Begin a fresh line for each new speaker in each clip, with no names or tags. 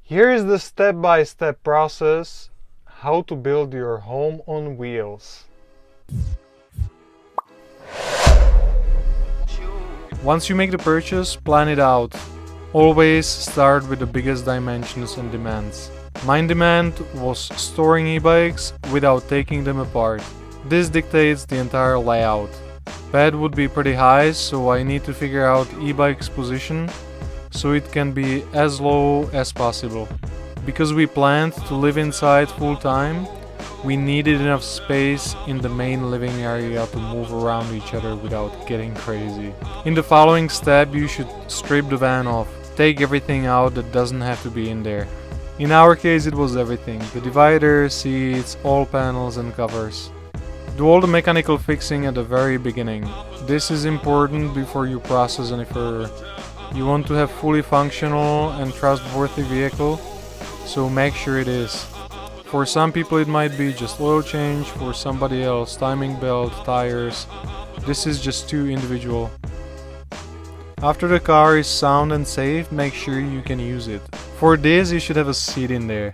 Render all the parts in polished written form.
Here is the step-by-step process how to build your home on wheels. Once you make the purchase, plan it out. Always start with the biggest dimensions and demands. My demand was storing e-bikes without taking them apart. This dictates the entire layout. Bed would be pretty high, so I need to figure out e-bike's position so it can be as low as possible. Because we planned to live inside full time, we needed enough space in the main living area to move around each other without getting crazy. In the following step, you should strip the van off. Take everything out that doesn't have to be in there. In our case, it was everything: the divider, seats, all panels and covers. Do all the mechanical fixing at the very beginning. This is important before you process any further. You want to have fully functional and trustworthy vehicle, so make sure it is. For some people it might be just oil change, for somebody else timing belt, tires. This is just too individual. After the car is sound and safe, make sure you can use it. For this you should have a seat in there.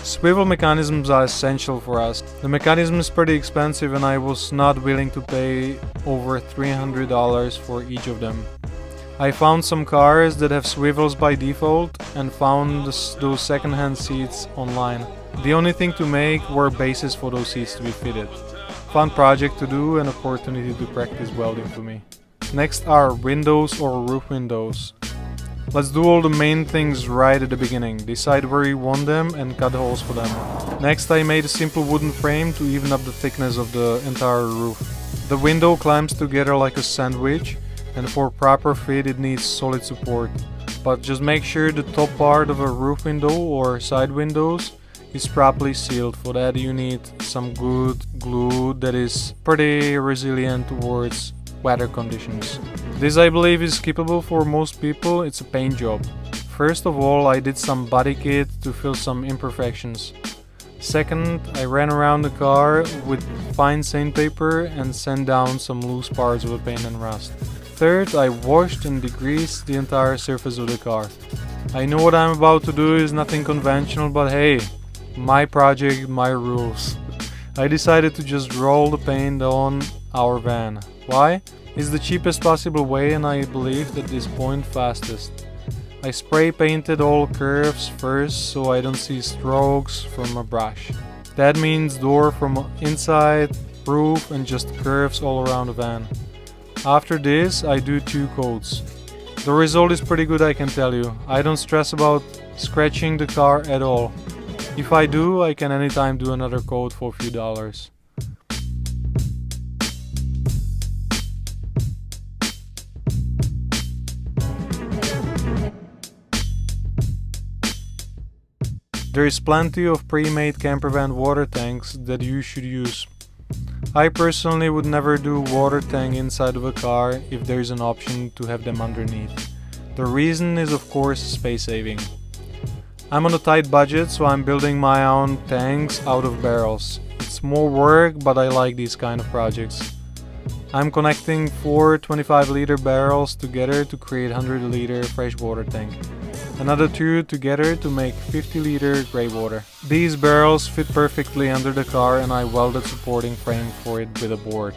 Swivel mechanisms are essential for us. The mechanism is pretty expensive and I was not willing to pay over $300 for each of them. I found some cars that have swivels by default and found those second-hand seats online. The only thing to make were bases for those seats to be fitted. Fun project to do and opportunity to practice welding for me. Next are windows or roof windows. Let's do all the main things right at the beginning. Decide where you want them and cut holes for them. Next I made a simple wooden frame to even up the thickness of the entire roof. The window climbs together like a sandwich, and for proper fit it needs solid support. But just make sure the top part of a roof window or side windows is properly sealed. For that you need some good glue that is pretty resilient towards weather conditions. This I believe is skippable for most people. It's a paint job. First of all, I did some body kit to fill some imperfections. Second, I ran around the car with fine sandpaper and sand down some loose parts of the paint and rust. Third, I washed and degreased the entire surface of the car. I know what I'm about to do is nothing conventional, but hey, my project, my rules. I decided to just roll the paint on our van. Why? It's the cheapest possible way and I believe at this point fastest. I spray painted all curves first so I don't see strokes from a brush. That means door from inside, roof and just curves all around the van. After this I do 2 coats. The result is pretty good, I can tell you. I don't stress about scratching the car at all. If I do, I can anytime do another coat for a few dollars. There is plenty of pre-made campervan water tanks that you should use. I personally would never do water tank inside of a car if there is an option to have them underneath. The reason is of course space saving. I'm on a tight budget, so I'm building my own tanks out of barrels. It's more work, but I like these kind of projects. I'm connecting 4 25-liter barrels together to create 100-liter freshwater tank. Another 2 together to make 50-liter grey water. These barrels fit perfectly under the car and I welded supporting frame for it with a board.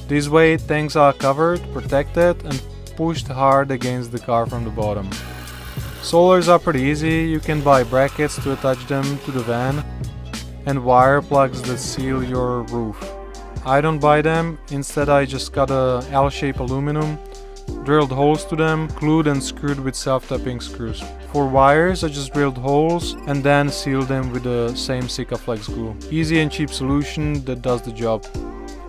This way tanks are covered, protected and pushed hard against the car from the bottom. Solars are pretty easy. You can buy brackets to attach them to the van and wire plugs that seal your roof. I don't buy them, instead I just got a L-shaped aluminum, drilled holes to them, glued and screwed with self-tapping screws. For wires I just drilled holes and then sealed them with the same Sikaflex glue. Easy and cheap solution that does the job.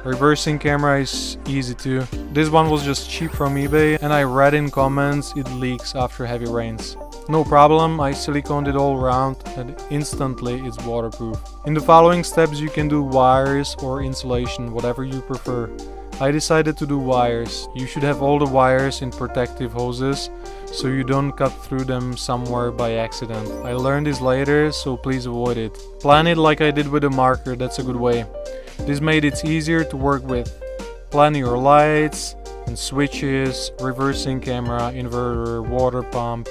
Reversing camera is easy too. This one was just cheap from eBay and I read in comments it leaks after heavy rains. No problem, I siliconed it all around and instantly it's waterproof. In the following steps you can do wires or insulation, whatever you prefer. I decided to do wires. You should have all the wires in protective hoses so you don't cut through them somewhere by accident. I learned this later, so please avoid it. Plan it like I did with a marker, that's a good way. This made it easier to work with. Plan your lights and switches, reversing camera, inverter, water pump,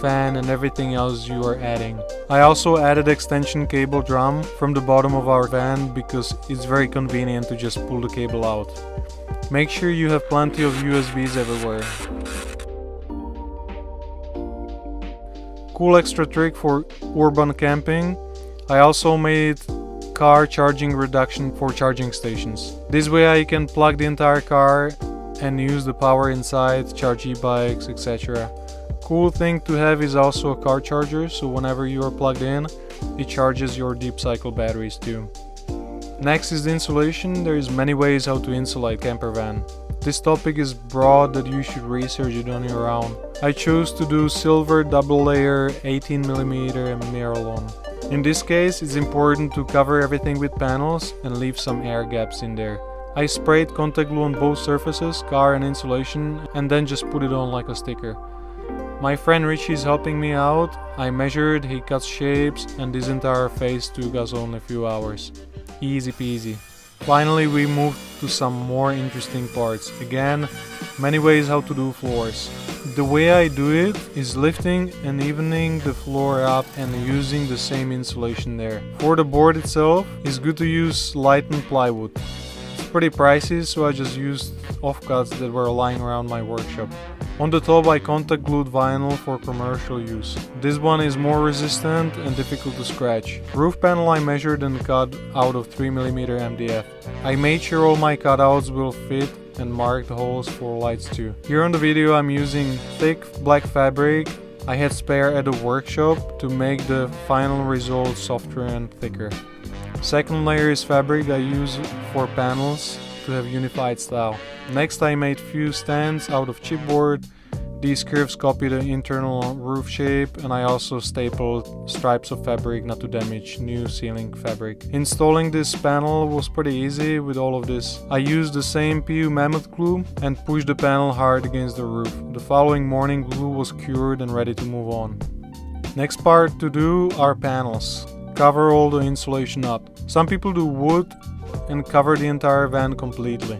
fan and everything else you are adding. I also added extension cable drum from the bottom of our van because it's very convenient to just pull the cable out. Make sure you have plenty of USBs everywhere. Cool extra trick for urban camping, I also made car charging reduction for charging stations. This way I can plug the entire car and use the power inside, charge e-bikes, etc. Cool thing to have is also a car charger, so whenever you are plugged in, it charges your deep cycle batteries too. Next is the insulation. There is many ways how to insulate camper van. This topic is broad that you should research it on your own. I chose to do silver double layer 18mm and Miralon. In this case, it's important to cover everything with panels and leave some air gaps in there. I sprayed contact glue on both surfaces, car and insulation, and then just put it on like a sticker. My friend Richie is helping me out. I measured, he cut shapes, and this entire phase took us only a few hours. Easy peasy. Finally, we moved to some more interesting parts. Again, many ways how to do floors. The way I do it is lifting and evening the floor up and using the same insulation there. For the board itself, it's good to use lightened plywood. It's pretty pricey, so I just used offcuts that were lying around my workshop. On the top I contact glued vinyl for commercial use. This one is more resistant and difficult to scratch. Roof panel I measured and cut out of 3mm MDF. I made sure all my cutouts will fit and marked the holes for lights too. Here on the video I'm using thick black fabric I had spare at the workshop to make the final result softer and thicker. Second layer is fabric I use for panels to have unified style. Next I made few stands out of chipboard. These curves copy the internal roof shape, and I also stapled stripes of fabric not to damage new ceiling fabric. Installing this panel was pretty easy with all of this. I used the same PU mammoth glue and pushed the panel hard against the roof. The following morning glue was cured and ready to move on. Next part to do are panels. Cover all the insulation up. Some people do wood and cover the entire van completely.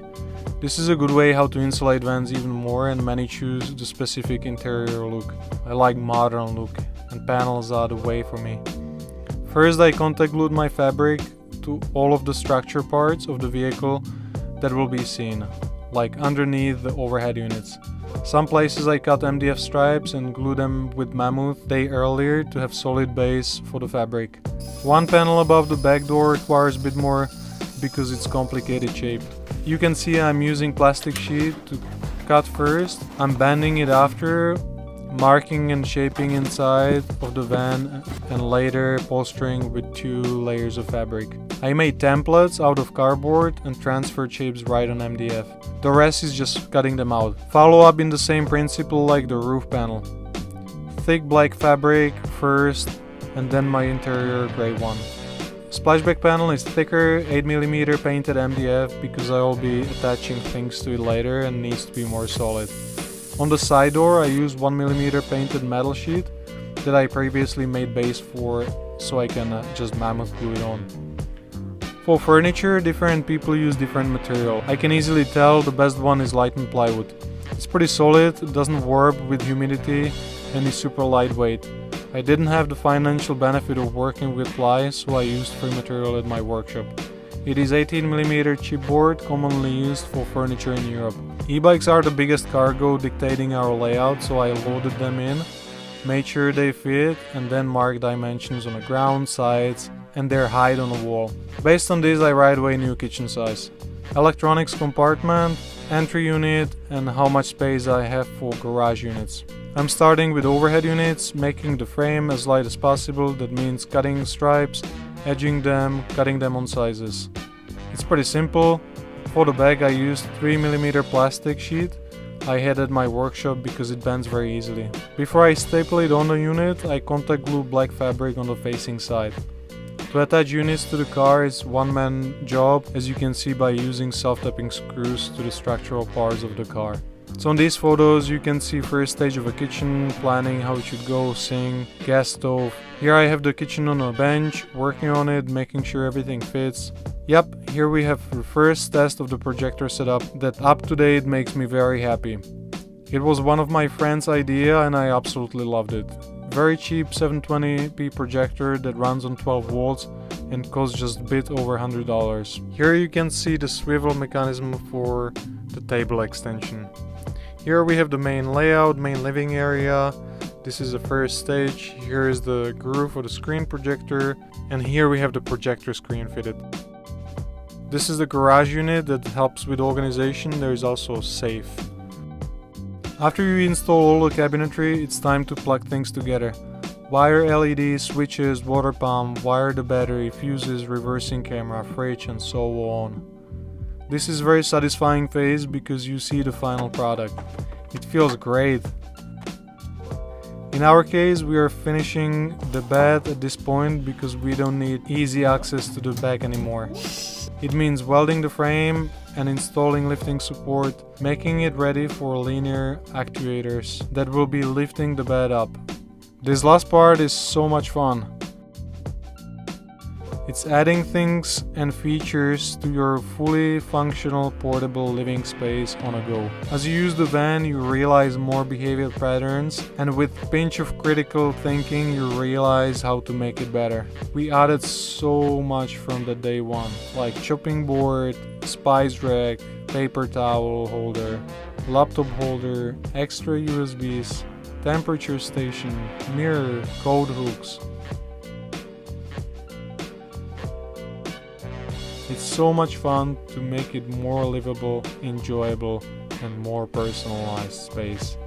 This is a good way how to insulate vans even more, and many choose the specific interior look. I like modern look, and panels are the way for me. First I contact glued my fabric to all of the structure parts of the vehicle that will be seen, like underneath the overhead units. Some places I cut MDF stripes and glue them with mammoth day earlier to have solid base for the fabric. One panel above the back door requires a bit more because it's complicated shape. You can see I'm using plastic sheet to cut first. I'm bending it after, marking and shaping inside of the van, and later polstering with 2 layers of fabric. I made templates out of cardboard and transferred shapes right on MDF. The rest is just cutting them out. Follow up in the same principle like the roof panel. Thick black fabric first and then my interior gray one. Splashback panel is thicker, 8mm painted MDF because I will be attaching things to it later and needs to be more solid. On the side door I used 1mm painted metal sheet that I previously made base for, so I can just mammoth glue it on. For furniture, different people use different material. I can easily tell the best one is lightened plywood. It's pretty solid, it doesn't warp with humidity and is super lightweight. I didn't have the financial benefit of working with ply, so I used free material at my workshop. It is 18mm chipboard, commonly used for furniture in Europe. E-bikes are the biggest cargo dictating our layout, so I loaded them in, made sure they fit, and then marked dimensions on the ground, sides, and their height on the wall. Based on this I right away knew kitchen size, electronics compartment, entry unit, and how much space I have for garage units. I'm starting with overhead units, making the frame as light as possible. That means cutting stripes, edging them, cutting them on sizes. It's pretty simple. For the back I used 3mm plastic sheet I had at my workshop because it bends very easily. Before I staple it on the unit, I contact glue black fabric on the facing side. To attach units to the car is one-man job, as you can see by using self-tapping screws to the structural parts of the car. So on these photos you can see first stage of a kitchen, planning how it should go, sink, gas stove. Here I have the kitchen on a bench, working on it, making sure everything fits. Yep, here we have the first test of the projector setup that up to date makes me very happy. It was one of my friend's idea and I absolutely loved it. Very cheap 720p projector that runs on 12 volts and costs just a bit over $100. Here you can see the swivel mechanism for the table extension. Here we have the main layout, main living area. This is the first stage. Here is the groove for the screen projector, and here we have the projector screen fitted. This is the garage unit that helps with organization. There is also a safe. After you install all the cabinetry, it's time to plug things together. Wire LEDs, switches, water pump, wire the battery, fuses, reversing camera, fridge, and so on. This is a very satisfying phase because you see the final product. It feels great. In our case, we are finishing the bed at this point because we don't need easy access to the back anymore. It means welding the frame and installing lifting support, making it ready for linear actuators that will be lifting the bed up. This last part is so much fun. It's adding things and features to your fully functional portable living space on a go. As you use the van, you realize more behavior patterns, and with a pinch of critical thinking, you realize how to make it better. We added so much from the day one, like chopping board, spice rack, paper towel holder, laptop holder, extra USBs, temperature station, mirror, code hooks. It's so much fun to make it more livable, enjoyable, and more personalized space.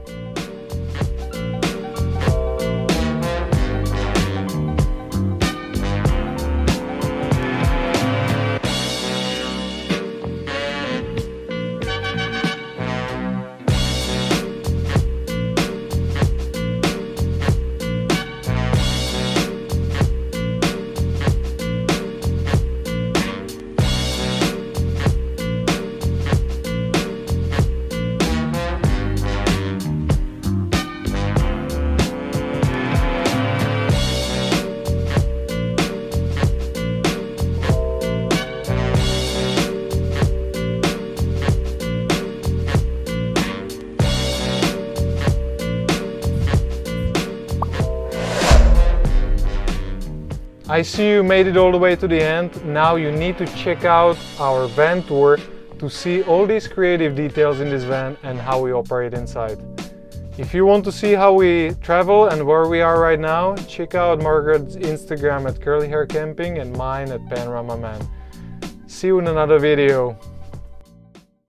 I see you made it all the way to the end. Now you need to check out our van tour to see all these creative details in this van and how we operate inside. If you want to see how we travel and where we are right now, check out Margaret's Instagram at curlyhaircamping and mine at panoramaman. See you in another video.